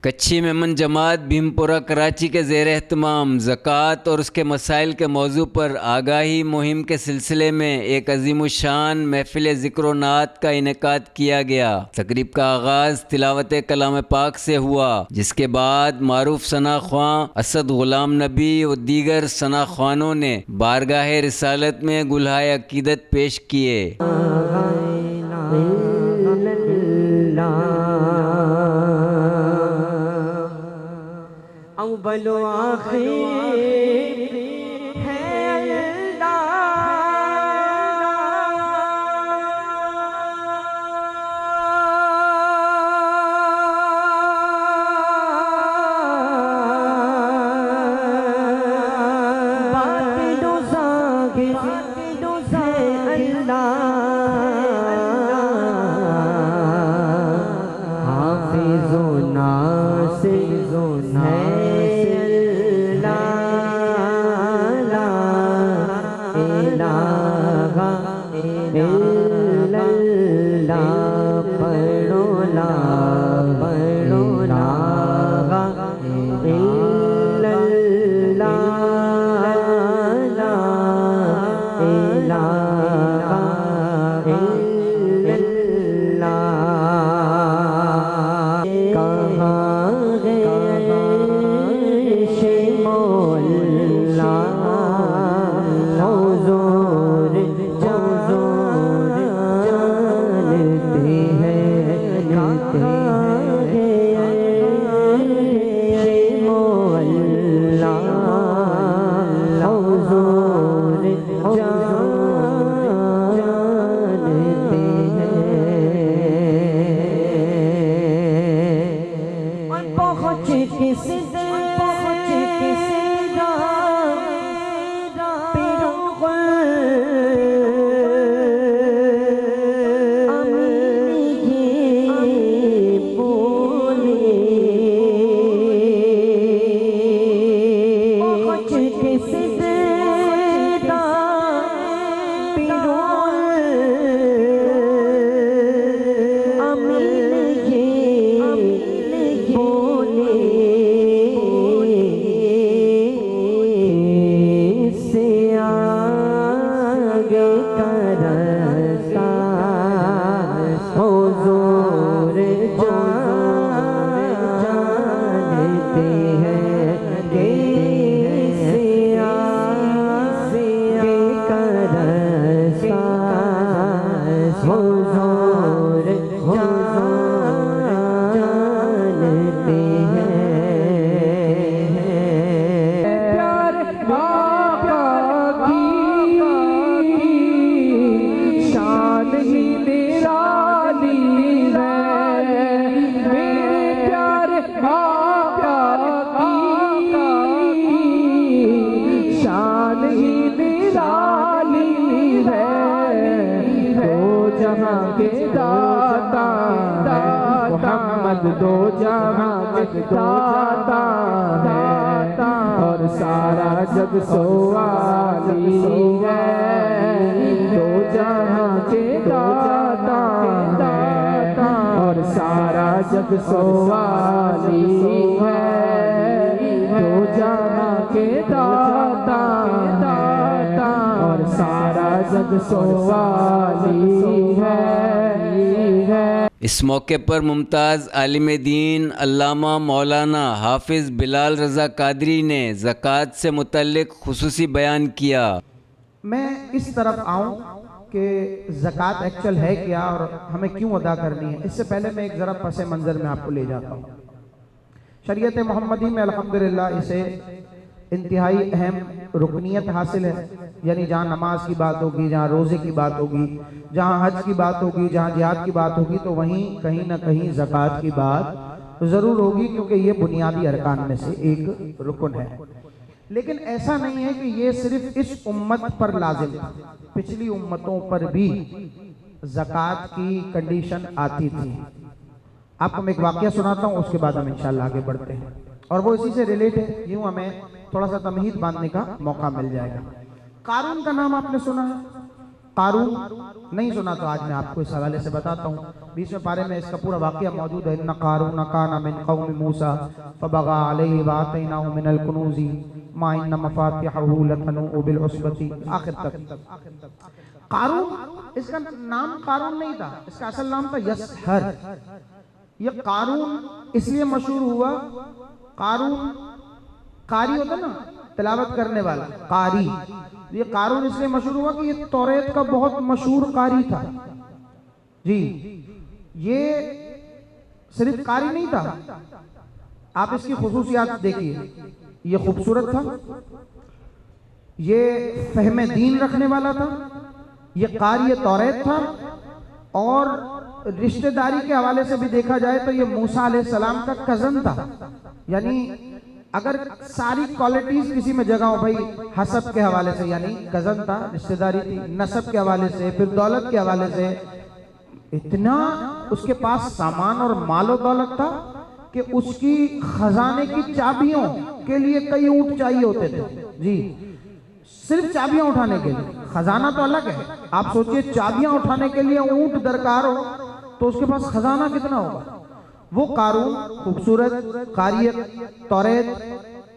کچھی میمن جماعت بھیمپورہ کراچی کے زیر اہتمام زکوٰۃ اور اس کے مسائل کے موضوع پر آگاہی مہم کے سلسلے میں ایک عظیم الشان محفل ذکر و نعت کا انعقاد کیا گیا۔ تقریب کا آغاز تلاوت کلام پاک سے ہوا، جس کے بعد معروف ثنا خواں اسد غلام نبی و دیگر ثنا خوانوں نے بارگاہ رسالت میں گلہائے عقیدت پیش کیے۔ اول و آخر ہے اللہ، باطن و ظاہر ہے اللہ، حافظ و ناصر ہے دو جہاں کے داتا ہے اور سارا جگ سوالی ہے، دو جہاں کے داتا ہے اور سارا جگ سوالی ہے، دو جہاں کے داتا اور سارا جگ سوالی ہے۔ اس موقع پر ممتاز عالم دین علامہ مولانا حافظ بلال رضا قادری نے زکوٰۃ سے متعلق خصوصی بیان کیا۔ میں اس طرف آؤں کہ زکوٰۃ ایکچول ہے کیا اور ہمیں کیوں ادا کرنی ہے، اس سے پہلے میں ایک ذرا پس منظر میں آپ کو لے جاتا ہوں۔ شریعت محمدی میں الحمدللہ اسے انتہائی اہم رکنیت حاصل ہے، یعنی جہاں نماز کی بات ہوگی، جہاں روزے کی بات ہوگی، جہاں حج کی بات ہوگی، جہاں جہاد کی بات ہوگی، تو وہیں کہیں نہ کہیں زکوٰۃ کی بات ضرور ہوگی، کیونکہ یہ بنیادی ارکان میں سے ایک رکن ہے۔ لیکن ایسا نہیں ہے کہ یہ صرف اس امت پر لازم تھا، پچھلی امتوں پر بھی زکوٰۃ کی کنڈیشن آتی تھی۔ آپ کو میں ایک واقعہ سناتا ہوں، اس کے بعد ہم انشاءاللہ آگے بڑھتے ہیں، اور وہ اسی سے ریلیٹ ہے، یوں ہمیں تھوڑا سا تمہید باندھنے کا موقع مل جائے گا۔ قارون کا نام آپ نے سنا ہے؟ قارون نہیں سنا تو آج میں آپ کو اس حوالے سے بتاتا ہوں. 20ویں پارے میں اس کا پورا واقعہ موجود ہے. ان قارون کان من قوم موسیٰ فبغى علیہ وآتیناہ من الکنوز ما ان مفاتحہ لتنوء بالعصبۃ آخر تک. قارون اس کا نام قارون نہیں تھا، اس کا اصل نام تھا یسحر. یہ قارون اس لیے مشہور ہوا، قارون قاری ہوتا نا تلاوت کرنے والا، قاری. یہ قارون اس لیے مشہور ہوا کہ یہ توریت کا بہت مشہور قاری تھا. جی یہ صرف قاری نہیں تھا، آپ اس کی خصوصیات دیکھیے. یہ خوبصورت تھا، یہ فہم دین رکھنے والا تھا، یہ قاری توریت تھا، اور رشتہ داری کے حوالے سے بھی دیکھا جائے تو یہ موسیٰ علیہ السلام کا کزن تھا. یعنی اگر ساری کوالٹیز کسی میں جگہ ہو، بھائی حسب کے حوالے سے یعنی کزن تھا، رشتہ داری تھی، نسب کے حوالے سے، پھر دولت کے حوالے سے اتنا اس کے پاس سامان اور مال و دولت تھا کہ اس کی خزانے کی چابیوں کے لیے کئی اونٹ چاہیے ہوتے تھے. جی صرف چابیاں اٹھانے کے لیے، خزانہ تو الگ ہے. آپ سوچئے چابیاں اٹھانے کے لیے اونٹ درکار ہو تو اس کے پاس خزانہ کتنا ہوگا. وہ قارون خوبصورت، قاری توریت،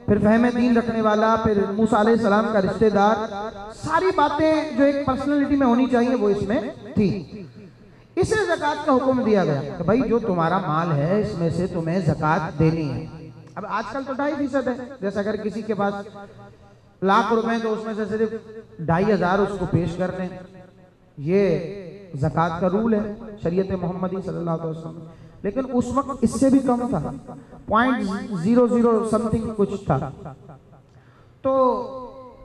پھر فہم دین رکھنے والا، پھر موسیٰ علیہ السلام کا رشتہ دار، ساری باتیں جو ایک پرسنالٹی میں ہونی چاہیے وہ اس میں تھی. اسے زکوٰۃ کا حکم دیا گیا کہ بھائی جو تمہارا مال ہے اس میں سے تمہیں زکوٰۃ دینی ہے. اب آج کل تو 2.5% ہے. جیسا اگر کسی کے پاس ₹1,00,000 تو اس میں سے صرف 2,500 اس کو پیش کرنے. یہ زکوٰۃ کا رول ہے شریعت محمدی صلی اللہ علیہ وسلم. لیکن اس وقت اس سے بھی کم تھا، 0.00 سمتھنگ کچھ تھا. تو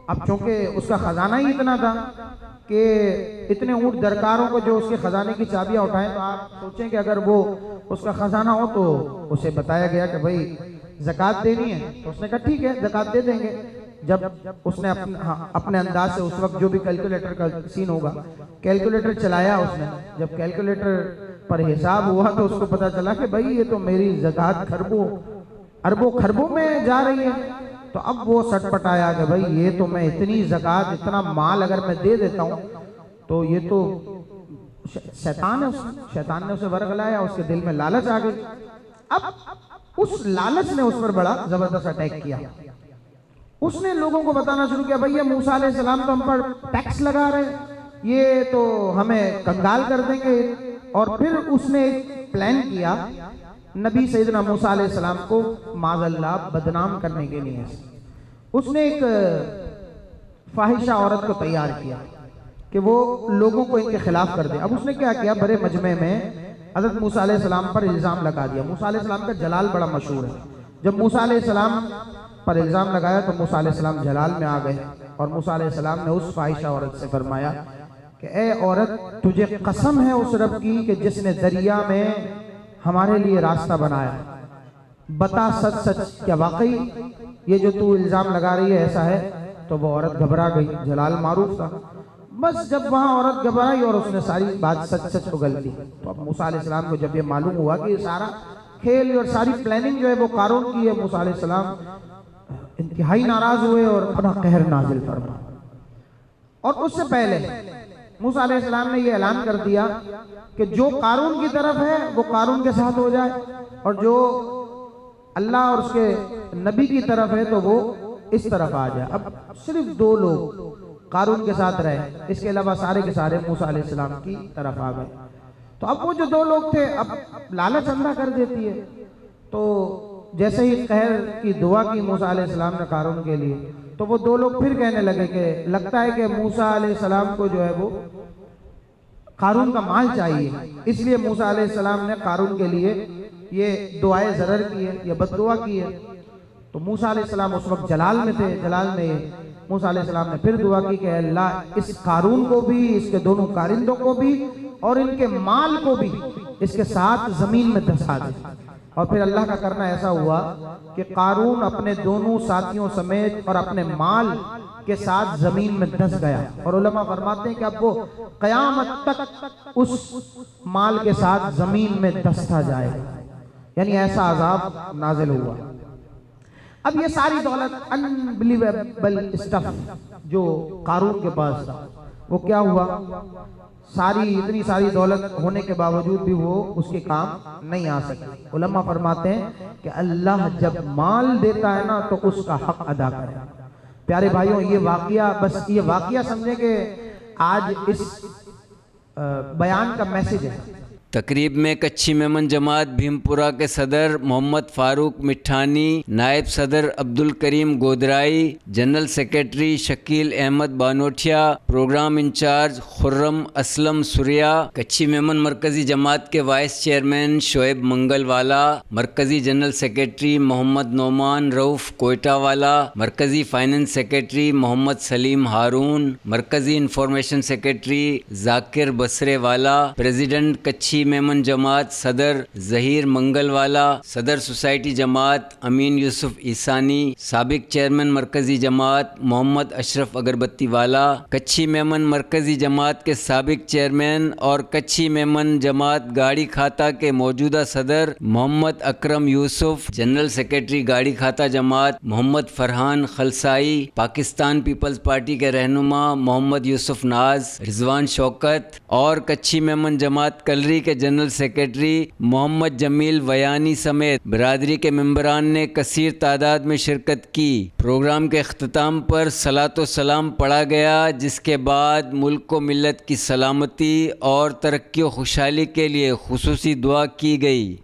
اب چونکہ اس کا خزانہ ہی اتنا تھا کہ اتنے اونٹ درکاروں کو جو اس کے خزانے کی چابیاں اٹھائیں، تو آپ سوچیں کہ اگر وہ اس کا خزانہ ہو تو اسے بتایا گیا کہ بھائی زکوٰۃ دینی ہے. تو اس نے کہا ٹھیک ہے زکوٰۃ دے دیں گے. جب اس نے اپنے انداز سے اس وقت جو بھی کیلکولیٹر کا سین ہوگا، کیلکولیٹر چلایا اس نے. جب کیلکولیٹر پر حساب ہوا تو اس کو پتا چلا کہ بھائی یہ تو میری زکوٰۃ اربوں خربوں میں جا رہی ہے. تو اب وہ سٹ پٹایا کہ بھائی یہ تو میں اتنی زکوٰۃ، اتنا مال اگر میں دے دیتا ہوں تو یہ تو شیطان ہے. شیطان نے اسے ورغلایا، اس کے دل میں لالچ آ گئی. اب اس لالچ نے اس پر بڑا زبردست اٹیک کیا. اس نے لوگوں کو بتانا شروع کیا بھائی یہ موسیٰ علیہ السلام تو ہم پر ٹیکس لگا رہے ہیں، یہ تو ہمیں کنگال کر دیں گے. اور پھر اس نے ایک پلان کیا نبی سیدنا موسیٰ علیہ السلام کو معاذ اللہ بدنام کرنے کے لیے. اس نے ایک فاحشہ عورت کو تیار کیا کہ وہ لوگوں کو ان کے خلاف کر دے. اب اس نے کیا کیا، بڑے مجمع میں حضرت موسیٰ علیہ السلام پر الزام لگا دیا. موسیٰ علیہ السلام کا جلال بڑا مشہور ہے. جب موسیٰ علیہ السلام پر الزام لگایا تو موسیٰ علیہ السلام جلال میں آ گئے، اور موسیٰ علیہ السلام نے اس فاحشہ عورت سے فرمایا کہ اے عورت، تجھے قسم ہے اس رب کی کہ جس نے دریا میں ہمارے لیے راستہ بنایا، بتا سچ سچ کیا واقعی یہ جو تو الزام لگا رہی ہے ایسا ہے؟ تو وہ عورت گھبرا گئی. جلال معروف تھا. بس جب وہاں عورت گھبرائی اور اس نے ساری بات سچ سچ اگل دی. تو اب موسیٰ علیہ السلام کو جب یہ معلوم ہوا کہ یہ سارا کھیل اور ساری پلاننگ جو ہے وہ قارون کی ہے، موسیٰ علیہ السلام انتہائی ناراض ہوئے اور اپنا قہر نازل فرما. اور اس سے پہلے موسیٰ علیہ السلام نے یہ اعلان کر دیا کہ جو قارون کی طرف ہے وہ قارون کے ساتھ ہو جائے، اور جو اللہ اور اس کے نبی کی طرف ہے تو وہ اس طرف آ جائے. اب صرف 2 لوگ قارون کے ساتھ رہے، اس کے علاوہ سارے کے سارے موسیٰ علیہ السلام کی طرف آ گئے. تو اب وہ جو 2 لوگ تھے، اب لالچ اندھا کر دیتی ہے. تو جیسے ہی قہر کی دعا کی موسیٰ علیہ السلام نے قارون کے لیے، تو وہ 2 لوگ پھر کہنے لگے کہ لگتا ہے کہ موسیٰ علیہ السلام کو جو ہے وہ قارون کا مال چاہیے. اس لیے موسیٰ علیہ السلام نے قارون کے لیے یہ دعائے ضرر کی ہے، یہ بد دعا کی ہے. تو موسیٰ علیہ السلام اس وقت جلال میں تھے. جلال میں موسیٰ علیہ السلام نے پھر دعا کی کہ اللہ اس قارون کو بھی، اس کے دونوں کارندوں کو بھی اور ان کے مال کو بھی اس کے ساتھ زمین میں دھسا دے. اور پھر اللہ کا کرنا ایسا ہوا کہ قارون اپنے دونوں ساتھیوں سمیت اور اپنے مال کے ساتھ زمین میں دھس گیا. اور علماء فرماتے ہیں کہ اب وہ قیامت تک اس مال کے ساتھ زمین میں دھستا جائے، یعنی ایسا عذاب نازل ہوا. اب یہ ساری دولت unbelievable stuff جو قارون کے پاس تھا، وہ کیا ہوا؟ اتنی ساری دولت ہونے کے باوجود بھی وہ اس کے کام نہیں آ سکتی۔ علماء فرماتے ہیں کہ اللہ جب مال دیتا ہے نا تو اس کا حق ادا کرے۔ پیارے بھائیوں، یہ واقعہ سمجھیں کہ آج اس بیان کا میسج ہے۔ تقریب میں کچھی میمن جماعت بھیمپورہ کے صدر محمد فاروق مٹھانی، نائب صدر Abdulkarim Godrai, general secretary Shakeel Ahmed Banothia, programme in charge Khurram Aslam Soorya, Kutchi Memon مرکزی جماعت کے vice chairman Shoaib Mangalwala, مرکزی general secretary Muhammad Noman Rauf Quettawala, مرکزی فائننس سیکریٹری محمد سلیم ہارون، مرکزی انفارمیشن سیکریٹری ذاکر بسرے والا، پریزیڈنٹ کچھی میمن جماعت صدر ظہیر منگل والا، صدر سوسائٹی جماعت امین یوسف عیسانی، سابق چیئرمین مرکزی جماعت محمد اشرف اگربتی والا، کچھی میمن مرکزی جماعت کے سابق چیئرمین اور کچھی میمن جماعت گاڑی کھاتا کے موجودہ صدر محمد اکرم یوسف، جنرل سیکریٹری گاڑی کھاتا جماعت محمد فرحان خلسائی، پاکستان پیپلز پارٹی کے رہنما محمد یوسف ناز، رضوان شوکت اور کچھی میمن جماعت کلری کے جنرل سیکریٹری محمد جمیل ویانی سمیت برادری کے ممبران نے کثیر تعداد میں شرکت کی۔ پروگرام کے اختتام پر صلاۃ و سلام پڑھا گیا، جس کے بعد ملک و ملت کی سلامتی اور ترقی و خوشحالی کے لیے خصوصی دعا کی گئی۔